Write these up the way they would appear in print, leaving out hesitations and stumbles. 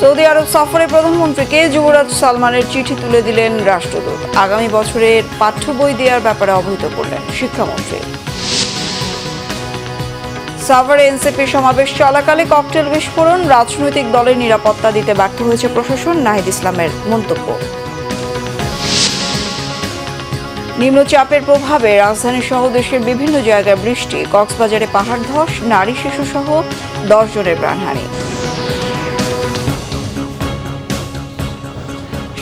Saudi আরব সফরে প্রধানমন্ত্রীকে যুবরাজ সালমানের চিঠি তুলে দিলেন রাষ্ট্রদূত। আগামী বছরের পাঠ্য বই দেওয়ার ব্যাপারে অবহিত করলেন শিক্ষামন্ত্রী। সাভারে এনসিপি সমাবেশ চলাকালে ককটেল বিস্ফোরণ, রাজনৈতিক দলের নিরাপত্তা দিতে ব্যর্থ হয়েছে প্রশাসন, নাহিদ ইসলামের মন্তব্য। নিম্নচাপের প্রভাবে রাজধানী সহ দেশের বিভিন্ন জায়গায় বৃষ্টি, কক্সবাজারে পাহাড় ধস, নারী শিশু সহ 10 জনের প্রাণহানি।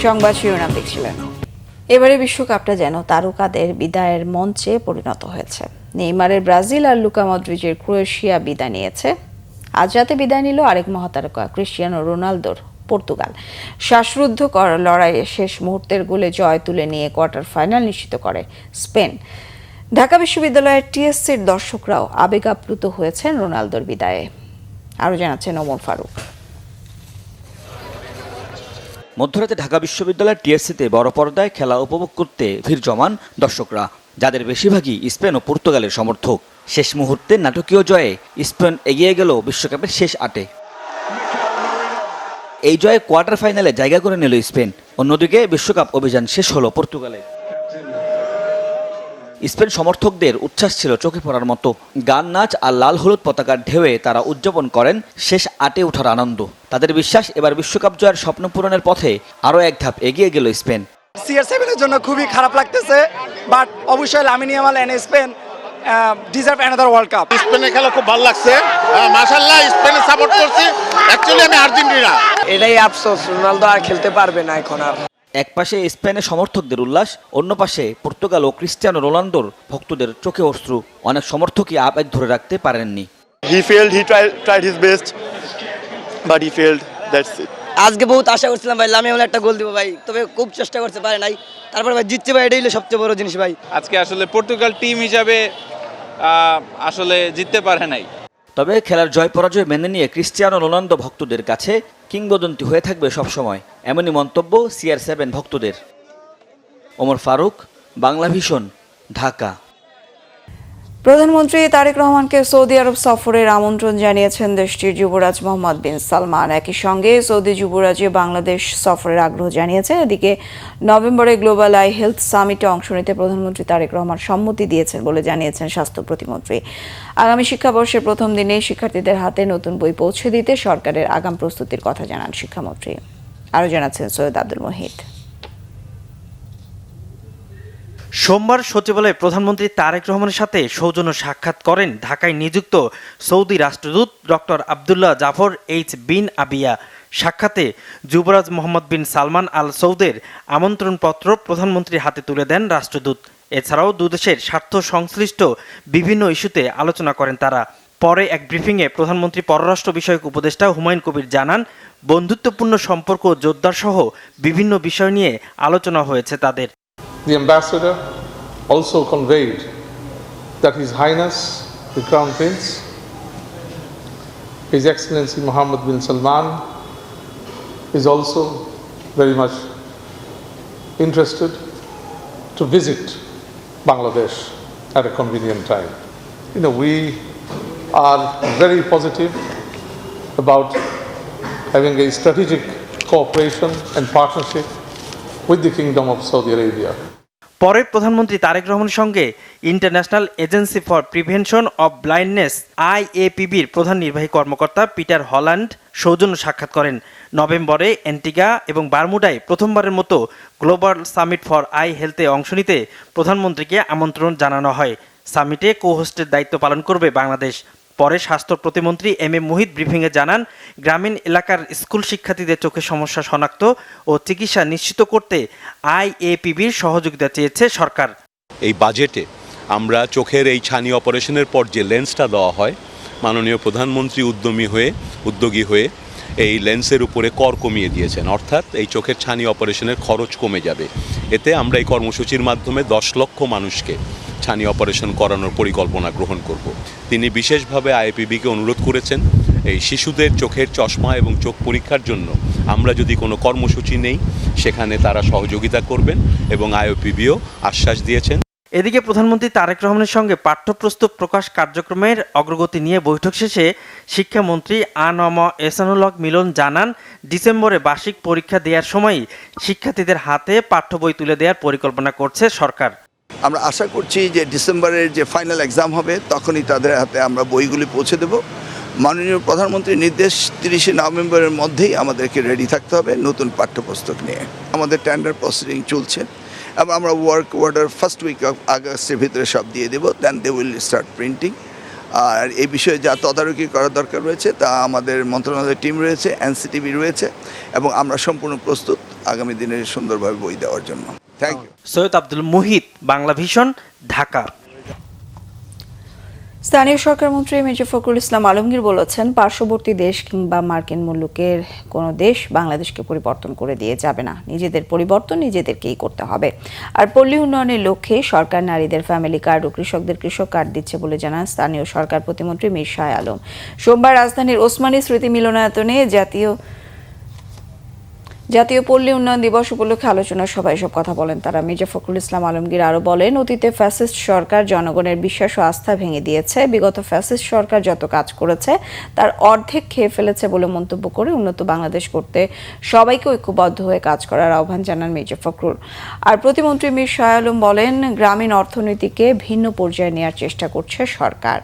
সংবাদ শিরোনাম দেখছিলেন। এবারে বিশ্বকাপটা যেন তারকাদের বিদায়ের মঞ্চে পরিণত হয়েছে। নেইমারের ব্রাজিল আর লুকা মদ্রিচের ক্রোয়েশিয়া বিদায় নিয়েছে। আজ রাতে বিদায় নিল আরেক মহাতারকা ক্রিস্টিয়ানো রোনালদোর পর্তুগাল। শ্বাসরুদ্ধকর লড়াইয়ে শেষ মুহূর্তের গোলে জয় তুলে নিয়ে কোয়ার্টার ফাইনাল নিশ্চিত করে স্পেন। ঢাকা বিশ্ববিদ্যালয়ের টিএসসির দর্শকরাও আবেগাপ্লুত হয়েছেন রোনালদোর বিদায়ে। আরও জানাচ্ছেন ওমর ফারুক। মধ্যরাতে ঢাকা বিশ্ববিদ্যালয়ের টিএসসিতে বড় পর্দায় খেলা উপভোগ করতে ভিড় জমান দর্শকরা, যাদের বেশিরভাগই স্পেন ও পর্তুগালের সমর্থক। শেষ মুহূর্তে নাটকীয় জয়ে স্পেন এগিয়ে গেল বিশ্বকাপের শেষ 8-এ। এই জয়ে কোয়ার্টার ফাইনালে জায়গা করে নিল স্পেন। অন্যদিকে বিশ্বকাপ অভিযান শেষ হলো পর্তুগালে। স্পেন সমর্থকদের উচ্ছ্বাস ছিল চোখে পড়ার মতো। গান, নাচ আর লাল হলুদ পতাকার ঢেউয়ে তারা উদযাপন করেন শেষ 8-এ ওঠার আনন্দ। তাদের বিশ্বাস, এবার বিশ্বকাপ জয়ের স্বপ্ন পূরণের পথে আরও এক ধাপ এগিয়ে গেল স্পেন। CR7 এর জন্য খুবই খারাপ লাগতেছে, বাট অবশ্যই Lamine Yamal and Spain deserve another World Cup. স্পেনের খেলা খুব ভালো লাগছে, মাশাআল্লাহ স্পেনে সাপোর্ট করছি। অ্যাকচুয়ালি আমি আর্জেন্টিনা। এটাই আফসোস, রোনালদো আর খেলতে পারবে না এখন আর। এক পাশে স্পেনের সমর্থকদের উল্লাস, অন্য পাশে পর্তুগাল ও ক্রিস্টিয়ানো রোনালদোর ভক্তদের চোখে অশ্রু। অনেক সমর্থকই আবেগ ধরে রাখতে পারেননি। He failed, he tried his best, but he failed, that's it. আজকে বহুত আশা করছিলাম ভাই লামিন ইয়ামাল একটা গোল দিব ভাই, তবে খুব চেষ্টা করতে পারে নাই। তারপর ভাই জিতছে ভাই, এটাই হলো সবচেয়ে বড় জিনিস ভাই। আজকে আসলে পর্তুগাল টিম হিসাবে আসলে জিততে পারে নাই। তবে খেলার জয় পরাজয় মেনে নিয়ে ক্রিস্টিয়ানো রোনালদো ভক্তদের কাছে কিংবদন্তি হয়ে থাকবে সবসময়, এমনই মন্তব্য CR7 ভক্তদের। ওমর ফারুক, বাংলা ভিশন, ঢাকা। প্রধানমন্ত্রী তারেক রহমানকে সৌদি আরব সফরের আমন্ত্রণ জানিয়েছেন দেশটির যুবরাজ মোহাম্মদ বিন সালমান। একই সঙ্গে সৌদি যুবরাজে বাংলাদেশ সফরের আগ্রহ জানিয়েছেন। এদিকে নভেম্বরে গ্লোবাল আই হেলথ সামিটে অংশ নিতে প্রধানমন্ত্রী তারেক রহমান সম্মতি দিয়েছেন বলে জানিয়েছেন স্বাস্থ্য প্রতিমন্ত্রী। আগামী শিক্ষাবর্ষের প্রথম দিনে শিক্ষার্থীদের হাতে নতুন বই পৌঁছে দিতে সরকারের আগাম প্রস্তুতির কথা জানান শিক্ষামন্ত্রী। আরও জানাচ্ছেন সৈয়দ আব্দুল মুহিত। সোমবার সচিবালয়ে প্রধানমন্ত্রী তারেক রহমানের সাথে সৌজন্য সাক্ষাৎ করেন ঢাকায় নিযুক্ত সৌদি রাষ্ট্রদূত ডক্টর আবদুল্লাহ জাফর এইচ বিন আবিয়া। সাক্ষাতে যুবরাজ মোহাম্মদ বিন সালমান আল সৌদের আমন্ত্রণপত্র প্রধানমন্ত্রীর হাতে তুলে দেন রাষ্ট্রদূত। এছাড়াও দুদেশের স্বার্থ সংশ্লিষ্ট বিভিন্ন ইস্যুতে আলোচনা করেন তারা। পরে এক ব্রিফিংয়ে প্রধানমন্ত্রী পররাষ্ট্র বিষয়ক উপদেষ্টা হুমায়ুন কবির জানান, বন্ধুত্বপূর্ণ সম্পর্ক জোরদার সহ বিভিন্ন বিষয় নিয়ে আলোচনা হয়েছে তাদের। The ambassador also conveyed that His Highness the Crown Prince, His Excellency Mohammed bin Salman, is also very much interested to visit Bangladesh at a convenient time. You know, we are very positive about having a strategic cooperation and partnership with the Kingdom of Saudi Arabia. পরে প্রধানমন্ত্রী তারেক রহমানের সঙ্গে international agency for prevention of blindness IAPBর প্রধান নির্বাহী কর্মকর্তা Peter Holland সৌজন্য সাক্ষাৎ করেন। নভেম্বরে অ্যান্টিগা এবং বারমুডায় প্রথমবারের মতো গ্লোবাল সামিট ফর আই হেলথে অংশ নিতে প্রধানমন্ত্রীকে আমন্ত্রণ জানানো হয়। সামিটে কো-হোস্টের দায়িত্ব পালন করবে বাংলাদেশ। পরে স্বাস্থ্য প্রতিমন্ত্রী এম এ মুহিত ব্রিফিংয়ে জানান, গ্রামীণ এলাকার স্কুল শিক্ষার্থীদের চোখের সমস্যা শনাক্ত ও চিকিৎসা নিশ্চিত করতে IAPBর সহযোগিতা চেয়েছে সরকার। এই বাজেটে আমরা চোখের এই ছানি অপারেশনের পর যে লেন্সটা দেওয়া হয়, মাননীয় প্রধানমন্ত্রী উদ্যোগী হয়ে এই লেন্সের উপরে কর কমিয়ে দিয়েছেন, অর্থাৎ এই চোখের ছানি অপারেশনের খরচ কমে যাবে। এতে আমরা এই কর্মসূচির মাধ্যমে 10 লক্ষ মানুষকে ছানি অপারেশন করানোর পরিকল্পনা গ্রহণ করব। তিনি বিশেষভাবে IAPBকে অনুরোধ করেছেন, এই শিশুদের চোখের চশমা এবং চোখ পরীক্ষার জন্য আমরা যদি কোনো কর্মসূচি নেই, সেখানে তারা সহযোগিতা করবেন এবং IAPBও আশ্বাস দিয়েছেন। এদিকে প্রধানমন্ত্রী তারেক রহমানের সঙ্গে পাঠ্যপুস্তক প্রকাশ কার্যক্রমের অগ্রগতি নিয়ে বৈঠক শেষে শিক্ষামন্ত্রী আ.ন.ম এহসানুল হক মিলন জানান, ডিসেম্বরে বার্ষিক পরীক্ষা দেওয়ার সময়ই শিক্ষার্থীদের হাতে পাঠ্য বই তুলে দেওয়ার পরিকল্পনা করছে সরকার। আমরা আশা করছি যে ডিসেম্বরের যে ফাইনাল এক্সাম হবে তখনই তাদের হাতে আমরা বইগুলি পৌঁছে দেব। মাননীয় প্রধানমন্ত্রীর নির্দেশ 30শে নভেম্বরের মধ্যেই আমাদেরকে রেডি থাকতে হবে নতুন পাঠ্যপুস্তক নিয়ে। আমাদের টেন্ডার প্রসিডিং চলছে এবং আমরা work order first week of আগস্টের ভিতরে সব দিয়ে দেবো, then they will start printing. আর এই বিষয়ে যা তদারকি করার দরকার রয়েছে তা আমাদের মন্ত্রণালয়ের টিম রয়েছে, এনসিটিভি রয়েছে এবং আমরা সম্পূর্ণ প্রস্তুত আগামী দিনে সুন্দরভাবে বই দেওয়ার জন্য। Thank you. Syed Abdul Muhit, Bangla Vision, Dhaka. স্থানীয় সরকার মন্ত্রী মির্জা ফখরুল ইসলাম আলমগীর বলেছেন, পার্শ্ববর্তী দেশ কিংবা মার্কিন মুলুকের কোনো দেশ বাংলাদেশকে পরিবর্তন করে দিয়ে যাবে না। নিজেদের পরিবর্তন নিজেদেরকেই করতে হবে। আর পল্লী উন্নয়নের লক্ষ্যে সরকার নারীদের ফ্যামিলি কার্ড ও কৃষকদের কৃষক কার্ড দিচ্ছে বলে জানান স্থানীয় সরকার প্রতিমন্ত্রী মীর শাহ আলম। সোমবার রাজধানীর ওসমানী স্মৃতি মিলনায়তনে জাতীয় পল্লী উন্নয়ন দিবস উপলক্ষে আলোচনা সভায় এসব কথা বলেন তারা। মির্জা ফখরুল ইসলাম আলমগীর আরও বলেন, অতীতে ফ্যাসিস্ট সরকার জনগণের বিশ্বাস ও আস্থা ভেঙে দিয়েছে। বিগত ফ্যাসিস্ট সরকার যত কাজ করেছে তার অর্ধেক খেয়ে ফেলেছে বলে মন্তব্য করে উন্নত বাংলাদেশ করতে সবাইকে ঐক্যবদ্ধ হয়ে কাজ করার আহ্বান জানান মির্জা ফখরুল। আর প্রতিমন্ত্রী মীর শাহ আলম বলেন, গ্রামীণ অর্থনীতিকে ভিন্ন পর্যায়ে নেওয়ার চেষ্টা করছে সরকার।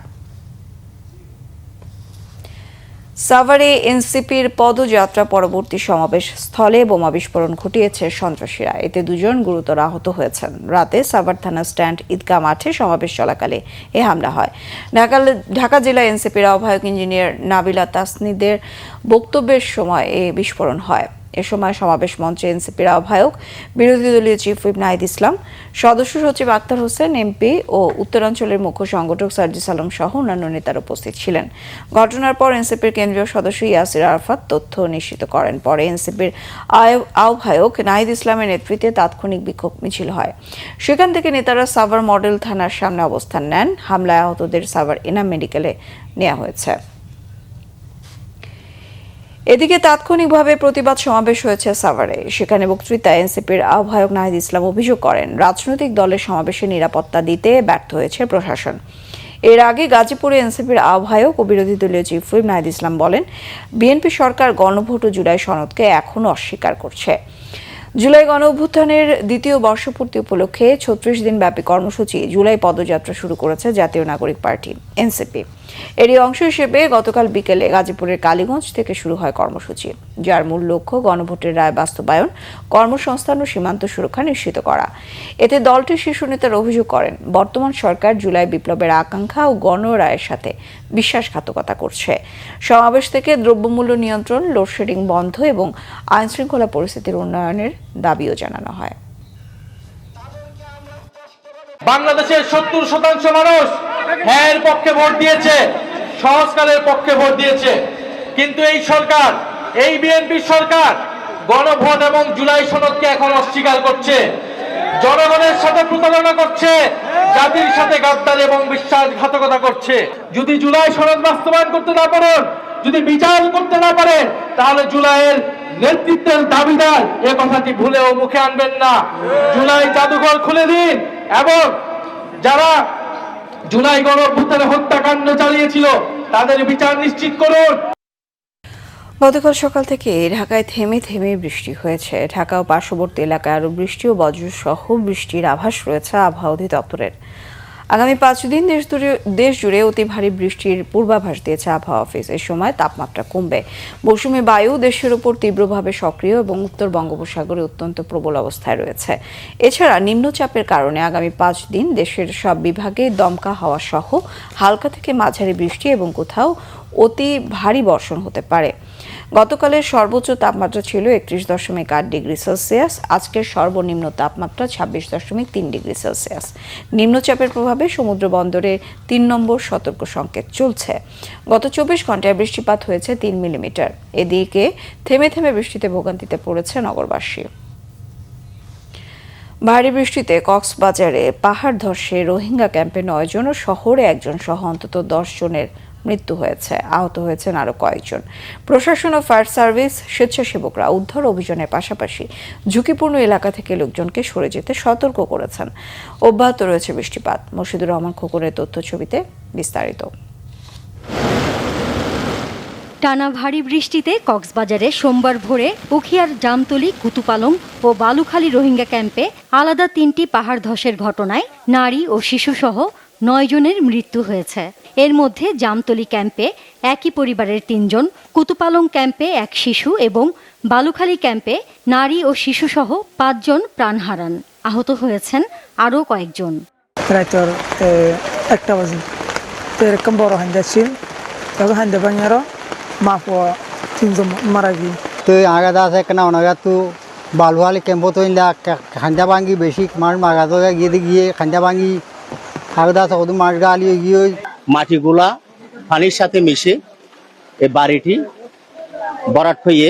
সাভারে এনসিপির পদযাত্রা পরবর্তী সমাবেশ স্থলে বোমা বিস্ফোরণ ঘটিয়েছে সন্ত্রাসীরা। এতে 2 জন গুরুতর আহত হয়েছেন। রাতে সাভার থানা স্ট্যান্ড ঈদগাহ মাঠে সমাবেশ চলাকালে এ হামলা হয়। ঢাকা জেলা এনসিপির আহ্বায়ক ইঞ্জিনিয়ার নাবিলা তাসনিদের বক্তব্যের সময় এ বিস্ফোরণ হয়। এ সময় সমাবেশ মঞ্চে এনসিপির আহ্বায়ক, বিরোধী দলীয় চিফ হুইপ নাহিদ ইসলাম, সদস্য সচিব আক্তার হোসেন এমপি ও উত্তরাঞ্চলের মুখ্য সংগঠক সার্জিস আলম সহ অন্যান্য নেতারা উপস্থিত ছিলেন। ঘটনার পর এনসিপির কেন্দ্রীয় সদস্য ইয়াসির আরাফাত তথ্য নিশ্চিত করেন। পরে এনসিপির আহ্বায়ক নাহিদ ইসলামের নেতৃত্বে তাৎক্ষণিক বিক্ষোভ মিছিল হয়। সেখান থেকে নেতারা সাভার মডেল থানার সামনে অবস্থান নেন। হামলায় আহতদের সাভার এনাম মেডিকেলে নেওয়া হয়েছে। এদিকে তাৎক্ষণিকভাবে প্রতিবাদ সমাবেশ হয়েছে সাভারে। সেখানে বক্তৃতায় এনসিপির আহ্বায়ক নাহিদ ইসলাম অভিযোগ করেন, রাজনৈতিক দলের সমাবেশে নিরাপত্তা দিতে ব্যর্থ হয়েছে প্রশাসন। এর আগে গাজীপুরে এনসিপির আহ্বায়ক ও বিরোধী দলীয় চিফ হুইপ নাহিদ ইসলাম বলেন, বিএনপি সরকার গণভোট ও জুলাই সনদকে এখনও অস্বীকার করছে। জুলাই গণ অভ্যুত্থানের দ্বিতীয় বর্ষপূর্তি উপলক্ষে 36 দিন ব্যাপী কর্মসূচি জুলাই পদযাত্রা শুরু করেছে জাতীয় নাগরিক পার্টি এনসিপি। এরই অংশ হিসেবে গতকাল বিকেলে গাজীপুরের কালীগঞ্জ থেকে শুরু হয় কর্মসূচি, যার মূল লক্ষ্য গণভোটের রায় বাস্তবায়ন, কর্মসংস্থান ও সীমান্ত সুরক্ষা নিশ্চিত করা। এতে দলটির শীর্ষ নেতারা অভিযোগ করেন, বর্তমান সরকার জুলাই বিপ্লবের আকাঙ্ক্ষা ও গণরায়ের সাথে বিশ্বাসঘাতকতা করছে। সমাবেশ থেকে দ্রব্যমূল্য নিয়ন্ত্রণ, লোডশেডিং বন্ধ এবং আইনশৃঙ্খলা পরিস্থিতির উন্নয়নের দাবিও জানানো হয়। বাংলাদেশের 70% মানুষ হ্যাঁ পক্ষে ভোট দিয়েছে, সংস্কারের পক্ষে ভোট দিয়েছে, কিন্তু এই সরকার, এই বিএনপি সরকার গণভোট এবং জুলাই সনদকে এখন অস্বীকার করছে, জনগণের সাথে প্রতারণা করছে, জাতির সাথে গাদ্দারি এবং বিশ্বাসঘাতকতা করছে। যদি জুলাই সনদ বাস্তবায়ন করতে না পারেন, যদি বিচার করতে না পারেন, তাহলে জুলাইয়ের নেতৃত্বের দাবিদার এ কথাটি ভুলেও মুখে আনবেন না। জুলাই জাদুঘর খুলে দিন এবং যারা জুলাই গণ অভ্যুত্থানে হত্যাকাণ্ড চালিয়েছিল তাদের বিচার নিশ্চিত করুন। গতকাল সকাল থেকে ঢাকায় থেমে থেমে বৃষ্টি হয়েছে। ঢাকা ও পার্শ্ববর্তী এলাকায় আরও বৃষ্টি ও বজ্রসহ বৃষ্টির আভাস রয়েছে আবহাওয়া অধিদপ্তরের। আগামী 5 দিন দেশ জুড়ে অতি ভারী বৃষ্টির পূর্বাভাস দিয়েছে আবহাওয়া অফিস। এ সময় তাপমাত্রা কমবে। মৌসুমী বায়ু দেশের উপর তীব্রভাবে সক্রিয় এবং উত্তর বঙ্গোপসাগরে অত্যন্ত প্রবল অবস্থায় রয়েছে। এছাড়া নিম্নচাপের কারণে আগামী 5 দিন দেশের সব বিভাগে দমকা হাওয়া সহ হালকা থেকে মাঝারি বৃষ্টি এবং কোথাও অতি ভারী বর্ষণ হতে পারে। গতকালের সর্বোচ্চ তাপমাত্রা ছিল 31.8 ডিগ্রি সেলসিয়াস। আজকের সর্বনিম্ন তাপমাত্রা 26.3 ডিগ্রি সেলসিয়াস। নিম্নচাপের প্রভাবে সমুদ্র বন্দরে 3 নম্বর সতর্ক সংকেত চলছে। গত 24 ঘন্টায় বৃষ্টিপাত হয়েছে 3 মিলিমিটার। এদিকে থেমে থেমে বৃষ্টিতে ভোগান্তিতে পড়েছে নগরবাসী। ভারী বৃষ্টিতে কক্সবাজারে পাহাড় ধসে রোহিঙ্গা ক্যাম্পে 9 জন ও শহরে 1 জন সহ অন্তত 10 জনের মৃত্যু হয়েছে, আহত হয়েছেন আরও কয়েকজন। প্রশাসন ও ফায়ার সার্ভিস, স্বেচ্ছাসেবকরা উদ্ধার অভিযানের পাশাপাশি ঝুঁকিপূর্ণ এলাকা থেকে লোকজনকে সরে যেতে সতর্ক করেছেন। অব্যাহত রয়েছে বৃষ্টিপাত। মশিদুর রহমান খোকনের তথ্য ছবিতে বিস্তারিত। টানা ভারী বৃষ্টিতে কক্সবাজারে সোমবার ভোরে উখিয়ার জামতলী, কুতুপালং ও বালুখালী রোহিঙ্গা ক্যাম্পে আলাদা 3টি পাহাড় ধসের ঘটনায় নারী ও শিশুসহ 9 জনের মৃত্যু হয়েছে। এর মধ্যে জামতলী ক্যাম্পে একই পরিবারের 3 জন, কুতুপালং ক্যাম্পে 1 শিশু এবং বালুখালী ক্যাম্পে নারী ও শিশুসহ 5 জন প্রাণ হারান। আহত হয়েছেন আরও কয়েকজন। রাইতর 1টা বাজে তো এরকম বড় হান্দা ছিল, তখন হান্দা বানিয়ারও মাফো 3 জন মারা গিয়ে তো আগাদা আছে কেন অনাগা তো বালুয়ালি ক্যাম্পো তো খান্দা ভাঙ্গি বেশি মাছ মাগাতো গিয়ে খান্দা ভাঙ্গি আগাদা আছে কত মাছ গালি গিয়ে মাটিগুলা পানির সাথে মিশে এই বাড়িটি বরাট হয়ে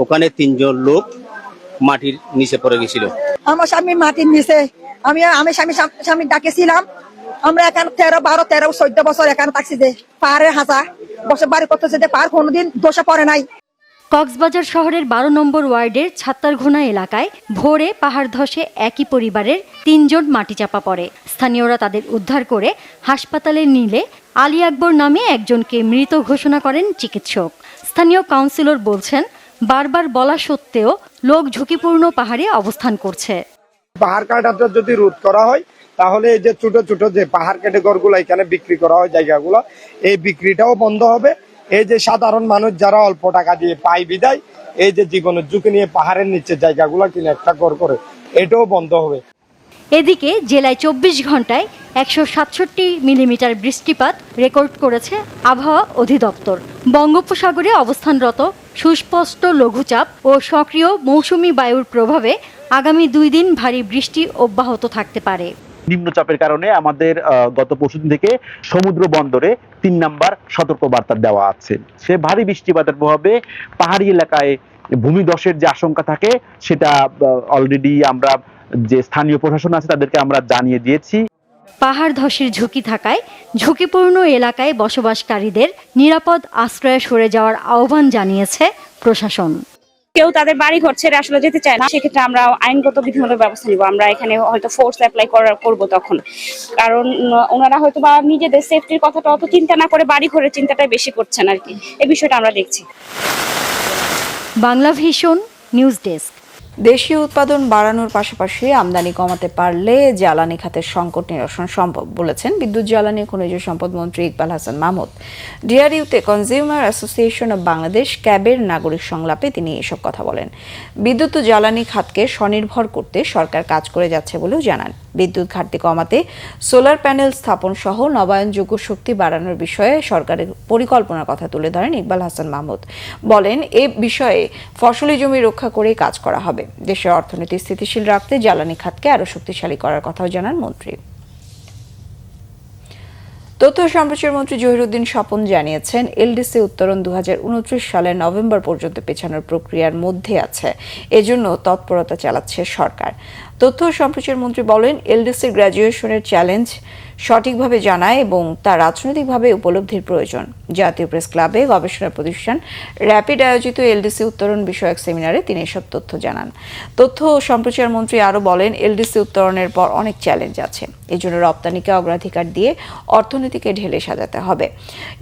ওখানে 3 জন লোক মাটির নিচে পড়ে গেছিল। আমার স্বামী মাটির নিচে, আমি স্বামী ডাকেছিলাম। আমরা এখানে 13 বছর এখানে থাকছি, যে পাহাড়ের হাসা বসে বাড়ি করতেছে, যে পাহাড় কোনোদিন দোষে পড়ে নাই। কক্সবাজার শহরের 12 নম্বর ওয়ার্ডের ছাত্তারঘোনা এলাকায় ভোরে পাহাড় ধসে একই পরিবারের 3 জন মাটি চাপা পড়ে। স্থানীয়রা তাদের উদ্ধার করে হাসপাতালে নিলে আলী আকবর নামে একজনকে মৃত ঘোষণা করেন চিকিৎসক। স্থানীয় কাউন্সিলর বলছেন, বারবার বলা সত্ত্বেও লোক ঝুঁকিপূর্ণ পাহাড়ে অবস্থান করছে। পাহাড় কাটাটা যদি রোধ করা হয় তাহলে এই যে ছোট ছোট যে পাহাড় কেটে ঘরগুলো এখানে বিক্রি করা হয় জায়গাগুলো, এই বিক্রিটাও বন্ধ হবে। এই যে সাধারণ মানুষ যারা অল্প টাকা দিয়ে পায় বিদায় এই যে জীবনের ঝুঁকি নিয়ে পাহাড়ের নিচে জায়গাগুলো কিনে একটা ঘর করে, এটাও বন্ধ হবে। এদিকে জেলায় 24 ঘন্টায় 167 মিলিমিটার বৃষ্টিপাত রেকর্ড করেছে আবহাওয়া অধিদপ্তর। বঙ্গোপসাগরে অবস্থানরত সুস্পষ্ট লঘুচাপ ও সক্রিয় মৌসুমি বায়ুর প্রভাবে আগামী 2 দিন ভারী বৃষ্টি অব্যাহত থাকতে পারে। নিম্নচাপের কারণে আমাদের গত পরশুদিন থেকে সমুদ্র বন্দরে 3 নাম্বার সতর্কবার্তা দেওয়া আছে। সে ভারী বৃষ্টিপাতের প্রভাবে পাহাড়ি এলাকায় ভূমিধসের যে আশঙ্কা থাকে সেটা অলরেডি আমরা যে স্থানীয় প্রশাসন আছে তাদেরকে আমরা জানিয়ে দিয়েছি। পাহাড় ধসের ঝুঁকি থাকায় ঝুঁকিপূর্ণ এলাকায় বসবাসকারীদের নিরাপদ আশ্রয়ে সরে যাওয়ার আহ্বান জানিয়েছে প্রশাসন। কেউ তাদের বাড়ি ঘর ছেড়ে আসলে যেতে চায় না, সেক্ষেত্রে আমরা আইনগত বিধিমূলক ব্যবস্থা নিব। আমরা এখানে হয়তো ফোর্স অ্যাপ্লাই করব তখন, কারণ ওনারা হয়তো বা নিজেদের সেফটির কথাটা অত চিন্তা না করে বাড়ি ঘরের চিন্তাটাই বেশি করছেন আর কি। এই বিষয়টা আমরা দেখছি। Bangla vision news desk. দেশীয় উৎপাদন বাড়ানোর পাশাপাশি আমদানি কমাতে পারলে জ্বালানি খাতের সংকট নিরসন সম্ভব বলেছেন বিদ্যুৎ, জ্বালানি, খনিজ সম্পদ মন্ত্রী ইকবাল হাসান মাহমুদ। ডিআরইউতে কনজিউমার অ্যাসোসিয়েশন অব বাংলাদেশ ক্যাবের নাগরিক সংলাপে তিনি এসব কথা বলেন। বিদ্যুৎ ও জ্বালানি খাতকে স্বনির্ভর করতে সরকার কাজ করে যাচ্ছে বলেও জানান। বিদ্যুৎ ঘাটতি কমাতে সোলার প্যানেল স্থাপন সহ নবায়নযোগ্য শক্তি বাড়ানোর বিষয়ে সরকারের পরিকল্পনার কথা তুলে ধরেন ইকবাল হাসান মাহমুদ। বলেন, এ বিষয়ে ফসলি জমি রক্ষা করে কাজ করা হবে। দেশের অর্থনীতি স্থিতিশীল রাখতে জ্বালানি খাতকে আরো শক্তিশালী করার কথাও জানান মন্ত্রী। তথ্য ও সম্প্রচার মন্ত্রী জহিরুদ্দিন স্বপন জানিয়েছেন, এলডিসি উত্তরণ 2029 সালের নভেম্বর পর্যন্ত পেছানোর প্রক্রিয়ার মধ্যে আছে, এজন্য তৎপরতা চালাচ্ছে সরকার। তথ্য ও সম্প্রচার মন্ত্রী বলেন, এলডিসি গ্র্যাজুয়েশনের চ্যালেঞ্জ সঠিকভাবে জানায় এবং তা রাজনৈতিকভাবে উপলব্ধির প্রয়োজন। জাতীয় প্রেস ক্লাবে গবেষণা প্রতিষ্ঠান র্যাপিড আয়োজিত এলডিসি উত্তরণ বিষয়ক সেমিনারে তিনি এসব তথ্য জানান। তথ্য ও সম্প্রচার মন্ত্রী আরও বলেন, এলডিসি উত্তরণের পর অনেক চ্যালেঞ্জ আছে, এজন্য রপ্তানিকে অগ্রাধিকার দিয়ে অর্থনীতিকে ঢেলে সাজাতে হবে।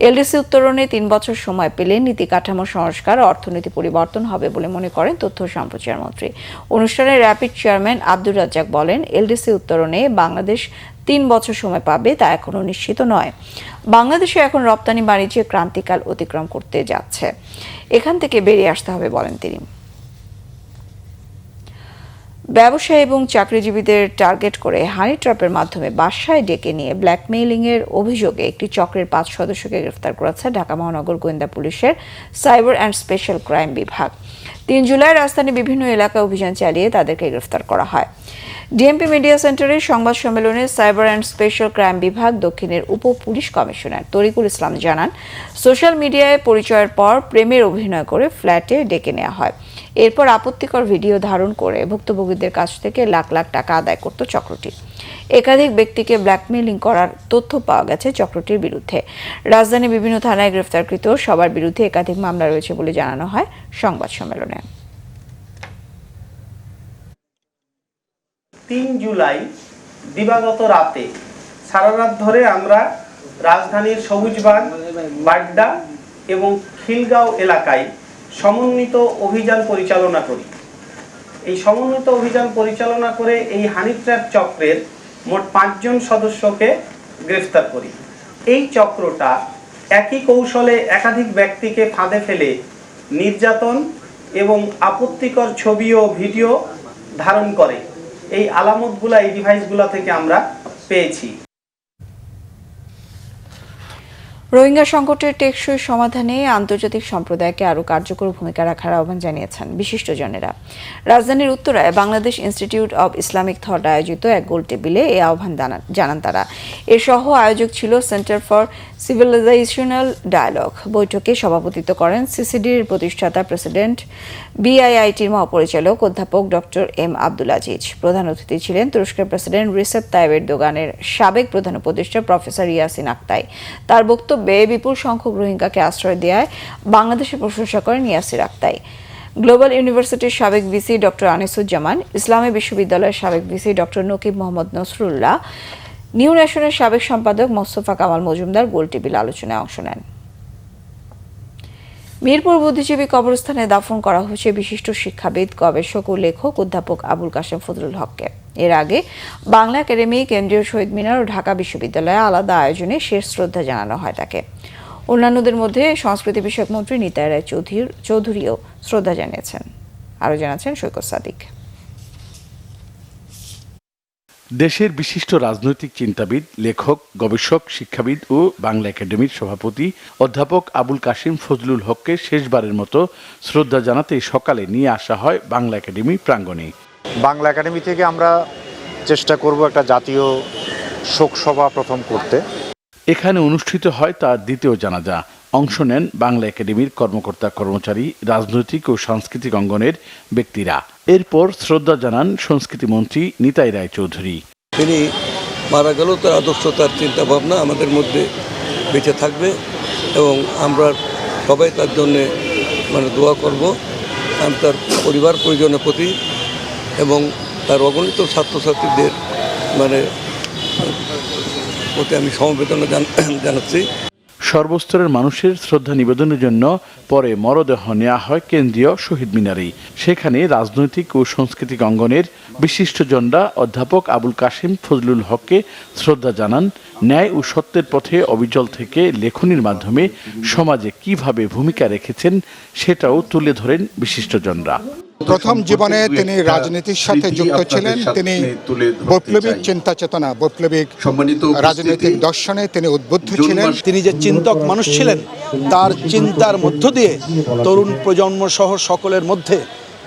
এলডিসি উত্তরণে 3 বছর সময় পেলে নীতি কাঠামো সংস্কার ও অর্থনীতি পরিবর্তন হবে বলে মনে করেন তথ্য ও সম্প্রচার মন্ত্রী। অনুষ্ঠানে র্যাপিড চেয়ারম্যান আব্দুর রাজ্জাক বলেন, এলডিসি উত্তরণে বাংলাদেশ 3 বছর সময় পাবে তা এখনো নিশ্চিত নয়। বাংলাদেশে এখন রপ্তানি বাণিজ্যে ক্রান্তিকাল অতিক্রম করতে যাচ্ছে, এখান থেকে বেরিয়ে আসতে হবে বলেন তিনি। ব্যবসায়ী এবং চাকরিজীবীদের টার্গেট করে হানি ট্র্যাপের মাধ্যমে বাসায় ডেকে নিয়ে ব্ল্যাকমেইলিং এর অভিযোগে একটি চক্রের 5 সদস্যকে গ্রেফতার করেছে ঢাকা মহানগর গোয়েন্দা পুলিশের সাইবার অ্যান্ড স্পেশাল ক্রাইম বিভাগ। 3 জুলাই রাজধানীর বিভিন্ন এলাকায় অভিযান চালিয়ে তাদেরকে গ্রেফতার করা হয়। ডিএমপি মিডিয়া সেন্টারের সংবাদ সম্মেলনে সাইবার অ্যান্ড স্পেশাল ক্রাইম বিভাগ দক্ষিণের উপ পুলিশ কমিশনার তরিকুল ইসলাম জানান, সোশ্যাল মিডিয়ায় পরিচয়ের পর প্রেমের অভিনয় করে ফ্ল্যাটে ডেকে নেওয়া হয়। এরপর আপত্তিকর ভিডিও ধারণ করে ভুক্তভোগীদের কাছ থেকে লাখ লাখ টাকা আদায় করত চক্রটি। একাধিক ব্যক্তিকে ব্ল্যাকমেইলিং করার তথ্য পাওয়া গেছে চক্রটির বিরুদ্ধে। রাজধানীর বিভিন্ন থানায় গ্রেফতারকৃত সবার বিরুদ্ধে একাধিক মামলা রয়েছে বলে জানানো হয় সংবাদ সম্মেলনে। 3 জুলাই দিবাগত রাতে সারা রাত ধরে আমরা রাজধানীর সবুজবাগ, বাড্ডা এবং খিলগাঁও এলাকায় সমন্বিত অভিযান পরিচালনা করি। এই সমন্বিত অভিযান পরিচালনা করে এই হানি ট্র্যাপ চক্রের মোট 5 জন সদস্যকে গ্রেফতার করি। এই চক্রটা একই কৌশলে একাধিক ব্যক্তিকে ফাঁদে ফেলে নির্যাতন এবং আপত্তিকর ছবি ও ভিডিও ধারণ করে। এই আলামতগুলা, এই ডিভাইসগুলা থেকে আমরা পেয়েছি। রোহিঙ্গা সংকটের টেকসই সমাধানে আন্তর্জাতিক সম্প্রদায়কে আরও কার্যকর ভূমিকা রাখার আহ্বান জানিয়েছেন বিশিষ্টজনেরা। রাজধানীর উত্তরায় Bangladesh institute of Islamic thought আয়োজিত এক গোল টেবিলে এই আহ্বান জানান তারা। এর সহ আয়োজক ছিল সেন্টার ফর সিভিলাইজেশনাল ডায়ালগ। বৈঠকে সভাপতিত্ব করেন সিসিডির প্রতিষ্ঠাতা প্রেসিডেন্ট, বিআইআইটির মহাপরিচালক অধ্যাপক ডক্টর এম আব্দুল আজিজ। প্রধান অতিথি ছিলেন তুরস্কের প্রেসিডেন্ট রিসেপ তাইয়েপ এরদোগানের সাবেক প্রধান উপদেষ্টা প্রফেসর ইয়াসিন আক্তাই। তার বক্তব্যে বিপুল সংখ্যক রোহিঙ্গাকে আশ্রয় দেওয়ায় বাংলাদেশের প্রশংসা করেন ইয়াসির আক্তাই। গ্লোবাল ইউনিভার্সিটির সাবেক ভিসি ডক্টর আনিসুজ্জামান, ইসলামী বিশ্ববিদ্যালয়ের সাবেক VC doctor Naqib Mohammad Nasrullah, new ন্যাশনের সাবেক সম্পাদক মোস্তফা কামাল মজুমদার গোল টেবিল আলোচনায় অংশ নেন। মিরপুর বুদ্ধিজীবী কবরস্থানে দাফন করা হয়েছে বিশিষ্ট শিক্ষাবিদ, গবেষক ও লেখক অধ্যাপক আবুল কাশেম ফজলুল হককে। এর আগে বাংলা একাডেমি, কেন্দ্রীয় শহীদ মিনার ও ঢাকা বিশ্ববিদ্যালয়ে আলাদা আয়োজনে শেষ শ্রদ্ধা জানানো হয় তাকে। অন্যান্যদের মধ্যে সংস্কৃতি বিষয়ক মন্ত্রী নিতাই রায় চৌধুরীও শ্রদ্ধা জানিয়েছেন। আরও জানাচ্ছেন সৈকত সাদিক। দেশের বিশিষ্ট রাজনৈতিক চিন্তাবিদ, লেখক, গবেষক, শিক্ষাবিদ ও বাংলা একাডেমির সভাপতি অধ্যাপক আবুল কাশেম ফজলুল হককে শেষবারের মতো শ্রদ্ধা জানাতে সকালে নিয়ে আসা হয় বাংলা একাডেমি প্রাঙ্গণে। বাংলা একাডেমি থেকে আমরা চেষ্টা করব একটা জাতীয় শোক সভা প্রথম করতে। এখানে অনুষ্ঠিত হয় তার দ্বিতীয় জানাজা। অংশ নেন বাংলা একাডেমির কর্মকর্তা, কর্মচারী, রাজনৈতিক ও সাংস্কৃতিক অঙ্গনের ব্যক্তিরা। এরপর শ্রদ্ধা জানান সংস্কৃতি মন্ত্রী নিতাই রায় চৌধুরী। তিনি মারা গেলেও তার আদর্শ, তার চিন্তা ভাবনা আমাদের মধ্যে বেঁচে থাকবে এবং আমরা সবাই তার জন্যে দোয়া করব। আমি তার পরিবার পরিজনের প্রতি এবং তার অগণিত ছাত্রছাত্রীদের প্রতি আমি সমবেদনা জানাচ্ছি। সর্বস্তরের মানুষের শ্রদ্ধা নিবেদনের জন্য পরে মরদেহ নেওয়া হয় কেন্দ্রীয় শহীদ মিনারে। সেখানে রাজনৈতিক ও সাংস্কৃতিক অঙ্গনের বিশিষ্টজনরা অধ্যাপক আবুল কাশেম ফজলুল হককে শ্রদ্ধা জানান। ন্যায় ও সত্যের পথে অবিচল থেকে লেখনীর মাধ্যমে সমাজে কিভাবে ভূমিকা রেখেছেন সেটাও তুলে ধরেন বিশিষ্টজনরা। প্রথম জীবনে তিনি রাজনীতির সাথে যুক্ত ছিলেন। তিনি বৈপ্লবিক চিন্তা চেতনা, বৈপ্লবিক রাজনৈতিক দর্শনে তিনি উদ্বুদ্ধ ছিলেন। তিনি যে চিন্তক মানুষ ছিলেন, তার চিন্তার মধ্য দিয়ে তরুণ প্রজন্ম সহ সকলের মধ্যে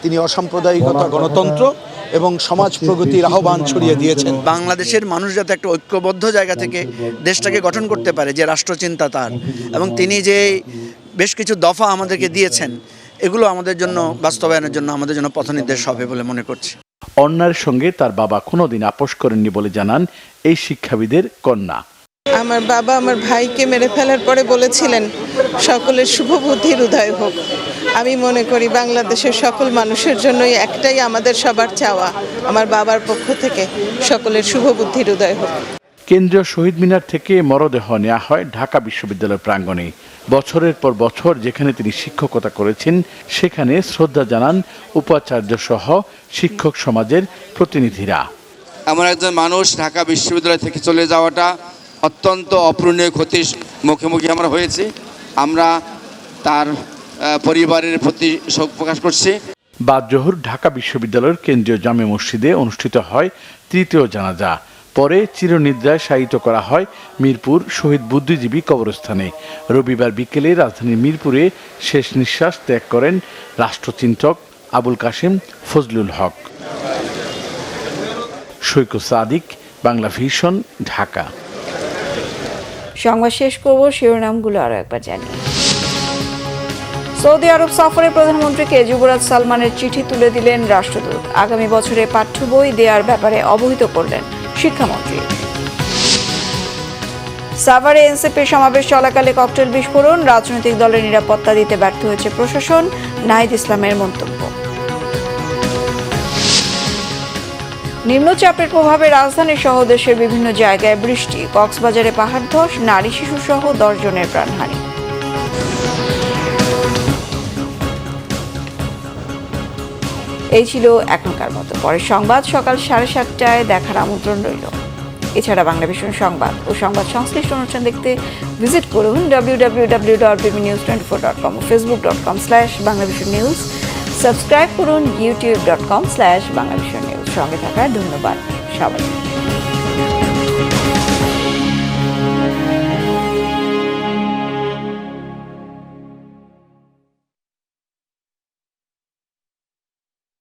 তিনি অসাম্প্রদায়িকতা, গণতন্ত্র এবং সমাজ প্রগতির আহ্বান ছড়িয়ে দিয়েছেন। বাংলাদেশের মানুষ যাতে একটা ঐক্যবদ্ধ জায়গা থেকে দেশটাকে গঠন করতে পারে, যে রাষ্ট্রচিন্তা তার, এবং তিনি যে বেশ কিছু দফা আমাদেরকে দিয়েছেন, এগুলো আমাদের জন্য বাস্তবায়নের জন্য আমাদের জন্য পথনির্দেশ হবে বলে মনে করছি। অন্যায়ের সঙ্গে তার বাবা কোনোদিন আপোষ করেননি বলে জানান এই শিক্ষাবিদের কন্যা। আমার বাবা আমার ভাইকে মেরে ফেলার পরে বলেছিলেন, সকলের শুভ বুদ্ধির উদয় হোক। আমি মনে করি বাংলাদেশের সকল মানুষের জন্যই একটাই আমাদের সবার চাওয়া, আমার বাবার পক্ষ থেকে সকলের শুভ বুদ্ধির উদয় হোক। কেন্দ্রীয় শহীদ মিনার থেকে মরদেহ নেওয়া হয় ঢাকা বিশ্ববিদ্যালয় প্রাঙ্গণে। বছরের পর বছর যেখানে তিনি শিক্ষকতা করেছেন সেখানে শ্রদ্ধা জানান উপাচার্য সহ শিক্ষক সমাজের প্রতিনিধিরা। এমন একজন মানুষ ঢাকা বিশ্ববিদ্যালয় থেকে চলে যাওয়াটা অত্যন্ত অপূরণীয় ক্ষতির মুখোমুখি আমরা হয়েছি। আমরা তার পরিবারের প্রতি শোক প্রকাশ করছি। বাদ জোহর ঢাকা বিশ্ববিদ্যালয়ের কেন্দ্রীয় জামে মসজিদে অনুষ্ঠিত হয় তৃতীয় জানাজা। পরে চিরনিদ্রায় শায়িত করা হয় মিরপুর শহীদ বুদ্ধিজীবী কবরস্থানে। রবিবার বিকেলে রাজধানীর মিরপুরে শেষ নিঃশ্বাস ত্যাগ করেন রাষ্ট্রচিন্তক আবুল কাশেম ফজলুল হক। সৈকত সাদিক, বাংলা ভিশন, ঢাকা। সংবাদ শেষ করব, শিরোনামগুলো আরো একবার জানি। সৌদি আরব সফরে প্রধানমন্ত্রীকে যুবরাজ সালমানের চিঠি তুলে দিলেন রাষ্ট্রদূত। আগামী বছরে পাঠ্য বই দেওয়ার ব্যাপারে অবহিত করলেন শিক্ষামন্ত্রী। সাভারে এনসিপির সমাবেশ চলাকালে ককটেল বিস্ফোরণ, রাজনৈতিক দলের নিরাপত্তা দিতে ব্যর্থ হয়েছে প্রশাসন, নাহিদ ইসলামের মন্তব্য। নিম্নচাপের প্রভাবে রাজধানী সহ দেশের বিভিন্ন জায়গায় বৃষ্টি, কক্সবাজারে পাহাড় ধস, নারী শিশু সহ 10 জনের প্রাণহানি। এই ছিল এখনকার মতো। পরের সংবাদ সকাল 7:30টায় দেখার আমন্ত্রণ রইল। এছাড়া বাংলা ভিশন সংবাদ ও সংবাদ সংশ্লিষ্ট অনুষ্ঠান দেখতে ভিজিট করুন www.bbnews24.com ও facebook.com/banglavisionnews। সাবস্ক্রাইব করুন youtube.com/banglavisionnews। সঙ্গে থাকার ধন্যবাদ সবাই।